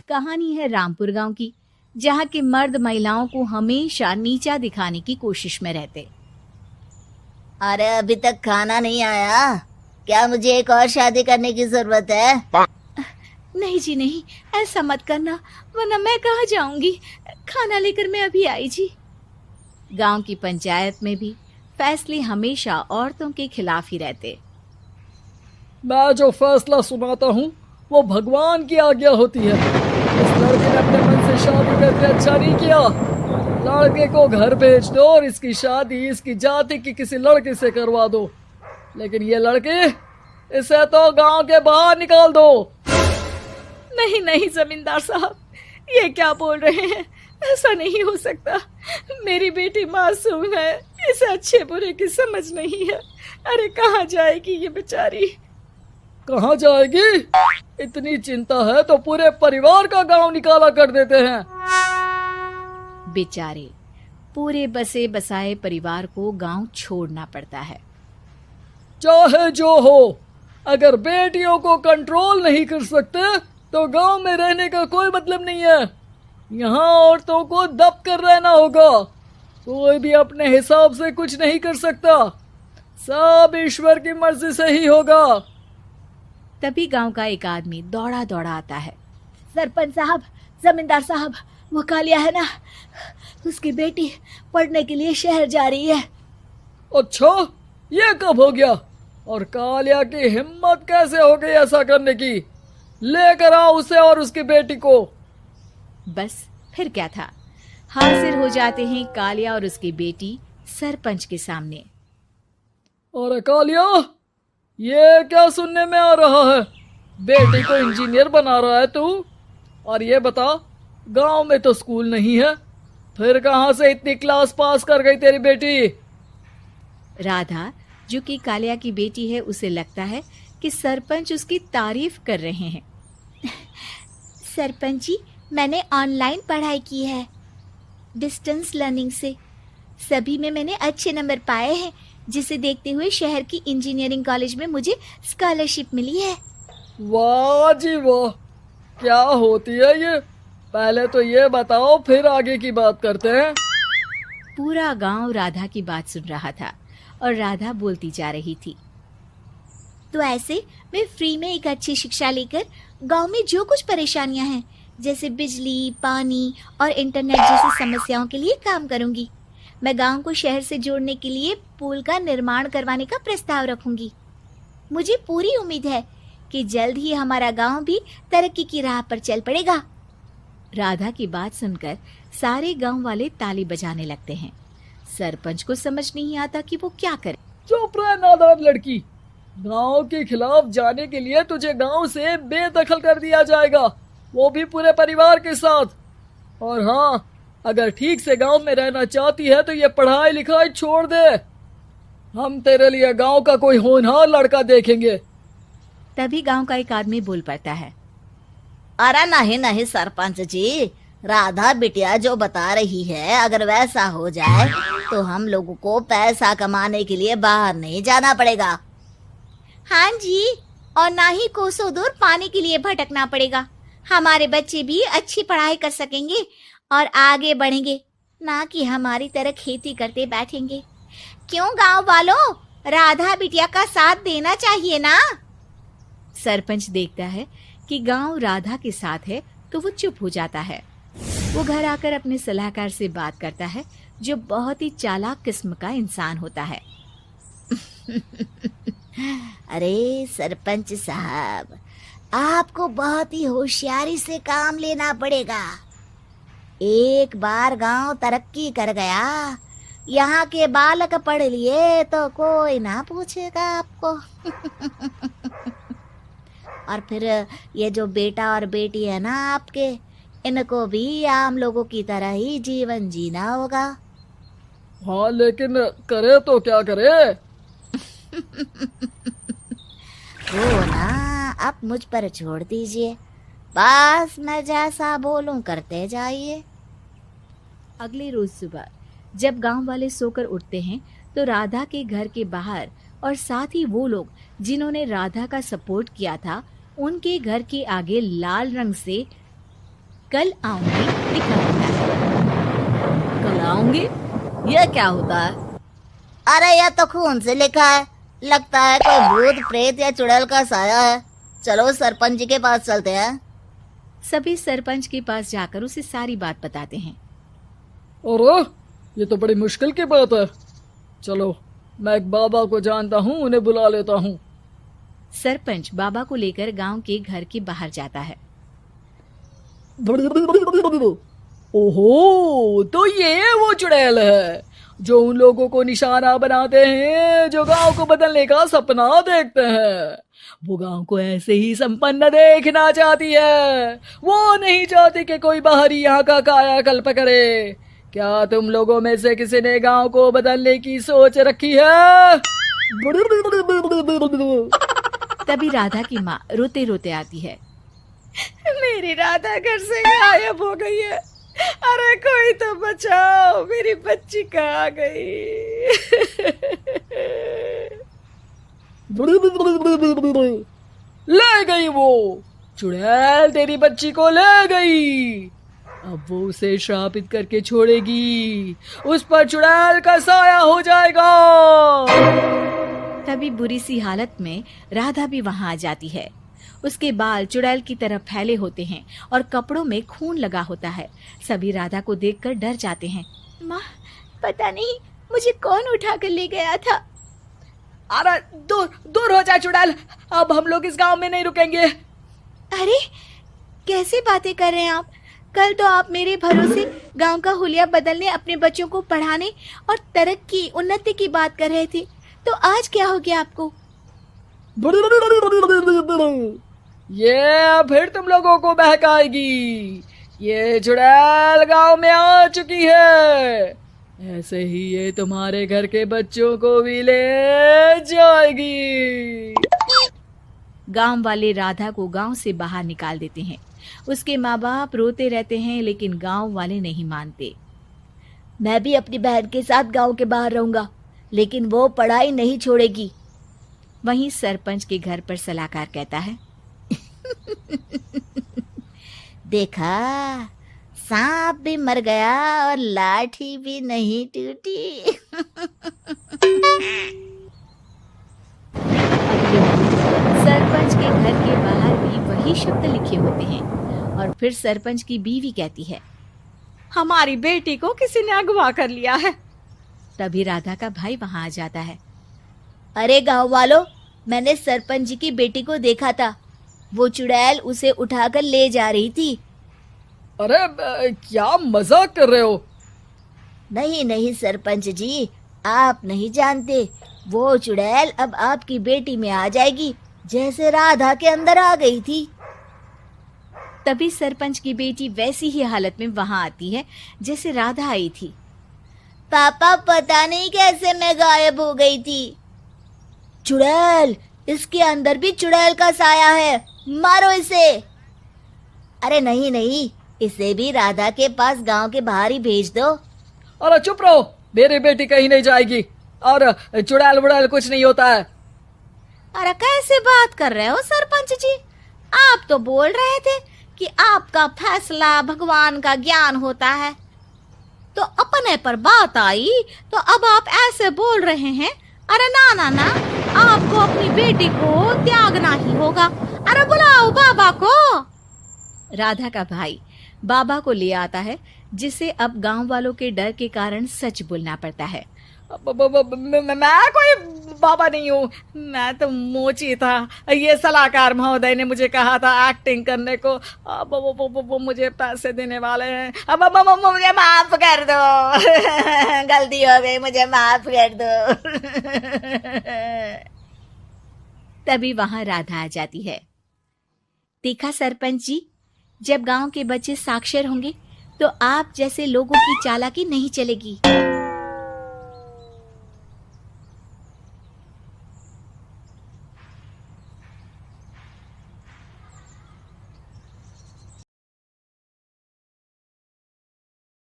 कहानी है रामपुर गांव की, जहां के मर्द महिलाओं को हमेशा नीचा दिखाने की कोशिश में रहते। अरे अभी तक खाना नहीं आया क्या? मुझे एक और शादी करने की जरूरत है। नहीं जी नहीं, ऐसा मत करना, वरना मैं कहाँ जाऊंगी। खाना लेकर मैं अभी आई जी। गांव की पंचायत में भी फैसले हमेशा औरतों के खिलाफ ही रहते। मैं जो फैसला सुनाता हूँ वो भगवान की आज्ञा होती है। इस लड़के ने अपने मन से शादी करके अच्छा नहीं किया। लड़के को घर भेज दो और इसकी शादी इसकी जाति की किसी लड़के से करवा दो। लेकिन ये लड़की, इसे तो गांव के बाहर निकाल दो। नहीं नहीं जमींदार साहब, ये क्या बोल रहे हैं? ऐसा नहीं हो सकता। मेरी बेटी मासूम है, इसे अच्छे बुरे की समझ नहीं है। अरे कहाँ जाएगी ये बेचारी? कहाँ जाएगी? इतनी चिंता है तो पूरे परिवार का गांव निकाला कर देते हैं। बेचारे पूरे बसे बसाए परिवार को गांव छोड़ना पड़ता है। चाहे जो हो, अगर बेटियों को कंट्रोल नहीं कर सकते तो गांव में रहने का कोई मतलब नहीं है। यहाँ औरतों को दब कर रहना होगा। कोई भी अपने हिसाब से कुछ नहीं कर सकता, सब ईश्वर की मर्जी से ही होगा। तभी गांव का एक आदमी दौड़ा दौड़ा आता है। सरपंच साहब, जमींदार साहब, वो कालिया है ना, उसकी बेटी पढ़ने के लिए शहर जा रही है। अच्छा, ये कब हो गया? और कालिया की हिम्मत कैसे हो गई ऐसा करने की? लेकर आओ उसे और उसकी बेटी को। बस फिर क्या था, हाजिर हो जाते हैं कालिया और उसकी बेटी सरपंच के सामने। अरे कालिया, ये क्या सुनने में आ रहा है? बेटी को इंजीनियर बना रहा है तू? और ये बता, गांव में तो स्कूल नहीं है, फिर कहां से इतनी क्लास पास कर गई तेरी बेटी? राधा, जो कि कालिया की बेटी है, उसे लगता है कि सरपंच उसकी तारीफ कर रहे हैं। सरपंच जी, मैंने ऑनलाइन पढ़ाई की है, डिस्टेंस लर्निंग से। सभी में मैंने अच्छे नंबर पाए हैं, जिसे देखते हुए शहर की इंजीनियरिंग कॉलेज में मुझे स्कॉलरशिप मिली है। वाह जी वाह, क्या होती है ये? पहले तो ये बताओ, फिर आगे की बात करते हैं। पूरा गांव राधा की बात सुन रहा था और राधा बोलती जा रही थी। तो ऐसे मैं फ्री में एक अच्छी शिक्षा लेकर गांव में जो कुछ परेशानियां हैं, जैसे बिजली, पानी और इंटरनेट जैसी समस्याओं के लिए काम करूंगी। मैं गांव को शहर से जोड़ने के लिए पुल का निर्माण करवाने का प्रस्ताव रखूंगी। मुझे पूरी उम्मीद है कि जल्द ही हमारा गांव भी तरक्की की राह पर चल पड़ेगा। राधा की बात सुनकर सारे गांव वाले ताली बजाने लगते हैं। सरपंच को समझ नहीं आता कि वो क्या करे। चुप रह नादान लड़की, गांव के खिलाफ जाने के लिए तुझे गांव से बेदखल कर दिया जाएगा, वो भी पूरे परिवार के साथ। और हाँ, अगर ठीक से गांव में रहना चाहती है तो ये पढ़ाई लिखाई छोड़ दे। हम तेरे लिए गांव का कोई होनहार लड़का देखेंगे। तभी गांव का एक आदमी बोल पड़ता है। अरे नहीं नहीं सरपंच जी, राधा बिटिया जो बता रही है, अगर वैसा हो जाए तो हम लोगों को पैसा कमाने के लिए बाहर नहीं जाना पड़ेगा। हाँ जी, और ना ही कोसों दूर पानी के लिए भटकना पड़ेगा। हमारे बच्चे भी अच्छी पढ़ाई कर सकेंगे और आगे बढ़ेंगे, ना कि हमारी तरह खेती करते बैठेंगे। क्यों गांव वालों, राधा बिटिया का साथ देना चाहिए ना। सरपंच देखता है कि गांव राधा के साथ है तो वो चुप हो जाता है। वो घर आकर अपने सलाहकार से बात करता है, जो बहुत ही चालाक किस्म का इंसान होता है। अरे सरपंच साहब, आपको बहुत ही होशियारी से काम लेना पड़ेगा। एक बार गांव तरक्की कर गया, यहाँ के बालक पढ़ लिए तो कोई ना पूछेगा आपको। और फिर ये जो बेटा और बेटी है ना आपके, इनको भी आम लोगों की तरह ही जीवन जीना होगा। हाँ, लेकिन करे तो क्या करे? वो ना आप मुझ पर छोड़ दीजिए, बस मैं जैसा बोलूं करते जाइए। अगले रोज सुबह जब गांव वाले सोकर उठते हैं तो राधा के घर के बाहर और साथ ही वो लोग जिन्होंने राधा का सपोर्ट किया था, उनके घर के आगे लाल रंग से कल आऊंगी लिखा होता है। कल आऊंगी, ये क्या होता है? अरे यह तो खून से लिखा है, लगता है कोई भूत प्रेत या चुड़ैल का साया है। चलो सरपंच जी के पास चलते हैं। सभी सरपंच के पास जाकर उसे सारी बात बताते हैं। अरे ये तो बड़ी मुश्किल की बात है। चलो मैं एक बाबा को जानता हूँ, उन्हें बुला लेता हूँ। सरपंच बाबा को लेकर गांव के घर के बाहर जाता है। ओहो, तो ये वो चुड़ैल है जो उन लोगों को निशाना बनाते हैं जो गांव को बदलने का सपना देखते हैं। वो गांव को ऐसे ही संपन्न देखना चाहती है, वो नहीं चाहती कि कोई बाहरी यहाँ का कायाकल्प करे। क्या तुम लोगों में से किसी ने गांव को बदलने की सोच रखी है? तभी राधा की माँ रोते रोते आती है। मेरी राधा घर से गायब हो गई है। अरे कोई तो बचाओ, मेरी बच्ची कहाँ गई? ले गई वो चुड़ैल, तेरी बच्ची को ले गई। अब वो उसे श्रापित करके छोड़ेगी, उस पर चुड़ैल का साया हो जाएगा। तभी बुरी सी हालत में राधा भी वहां आ जाती है। उसके बाल चुड़ैल की तरह फैले होते हैं और कपड़ों में खून लगा होता है। सभी राधा को देखकर डर जाते हैं। माँ, पता नहीं मुझे कौन उठा कर ले गया था। अरे दूर दूर हो जा चुड़ैल, अब हम लोग इस गांव में नहीं रुकेंगे। अरे कैसी बातें कर रहे हैं आप? कल तो आप मेरे भरोसे गांव का हुलिया बदलने, अपने बच्चों को पढ़ाने और तरक्की उन्नति की बात कर रहे थे, तो आज क्या हो गया आपको? ये फिर तुम लोगों को बहकाएगी। ये चुड़ैल गांव में आ चुकी है, ऐसे ही ये तुम्हारे घर के बच्चों को भी ले जाएगी। गांव वाले राधा को गांव से बाहर निकाल देते हैं। उसके माँ बाप रोते रहते हैं, लेकिन गांव वाले नहीं मानते। मैं भी अपनी बहन के साथ गांव के बाहर रहूंगा, लेकिन वो पढ़ाई नहीं छोड़ेगी। वहीं सरपंच के घर पर सलाहकार कहता है। देखा, सांप भी मर गया और लाठी भी नहीं टूटी। अगले दिन सरपंच के घर के बाहर भी वही शब्द लिखे होते हैं और फिर सरपंच की बीवी कहती है, हमारी बेटी को किसी ने अगवा कर लिया है। तभी राधा का भाई वहां आ जाता है। अरे गांव वालों, मैंने सरपंच जी की बेटी को देखा था। वो चुड़ैल उसे उठाकर ले जा रही थी। अरे क्या मजाक कर रहे हो? नहीं नहीं सरपंच जी, आप नहीं जानते। वो चुड़ैल अब आपकी बेटी में आ जाएगी, जैसे राधा के अंदर आ गई थी। तभी सरपंच की बेटी वैसी ही हालत में वहां आती है जैसे राधा आई थी। पापा, पता नहीं कैसे मैं गायब हो गई थी। चुड़ैल, इसके अंदर भी चुड़ैल का साया है, मारो इसे। अरे नहीं नहीं, इसे भी राधा के पास गांव के बाहर ही भेज दो। अरे चुप रहो, मेरी बेटी कहीं नहीं जाएगी और चुड़ैल वुड़ैल कुछ नहीं होता है। अरे कैसे बात कर रहे हो सरपंच जी? आप तो बोल रहे थे कि आपका फैसला भगवान का ज्ञान होता है, तो अपने पर बात आई तो अब आप ऐसे बोल रहे हैं। अरे ना ना ना, आपको अपनी बेटी को त्यागना ही होगा। अरे बुलाओ बाबा को। राधा का भाई बाबा को ले आता है, जिसे अब गांव वालों के डर के कारण सच बोलना पड़ता है। मैं कोई बाबा नहीं हूँ, मैं तो मोची था। ये सलाहकार महोदय ने मुझे कहा था एक्टिंग करने को। अब वो मुझे पैसे देने वाले हैं। अब मुझे माफ कर दो। गलती हो गई, मुझे माफ कर दो। तभी वहां राधा आ जाती है। देखा सरपंच जी, जब गांव के बच्चे साक्षर होंगे तो आप जैसे लोगों की चालाकी नहीं चलेगी।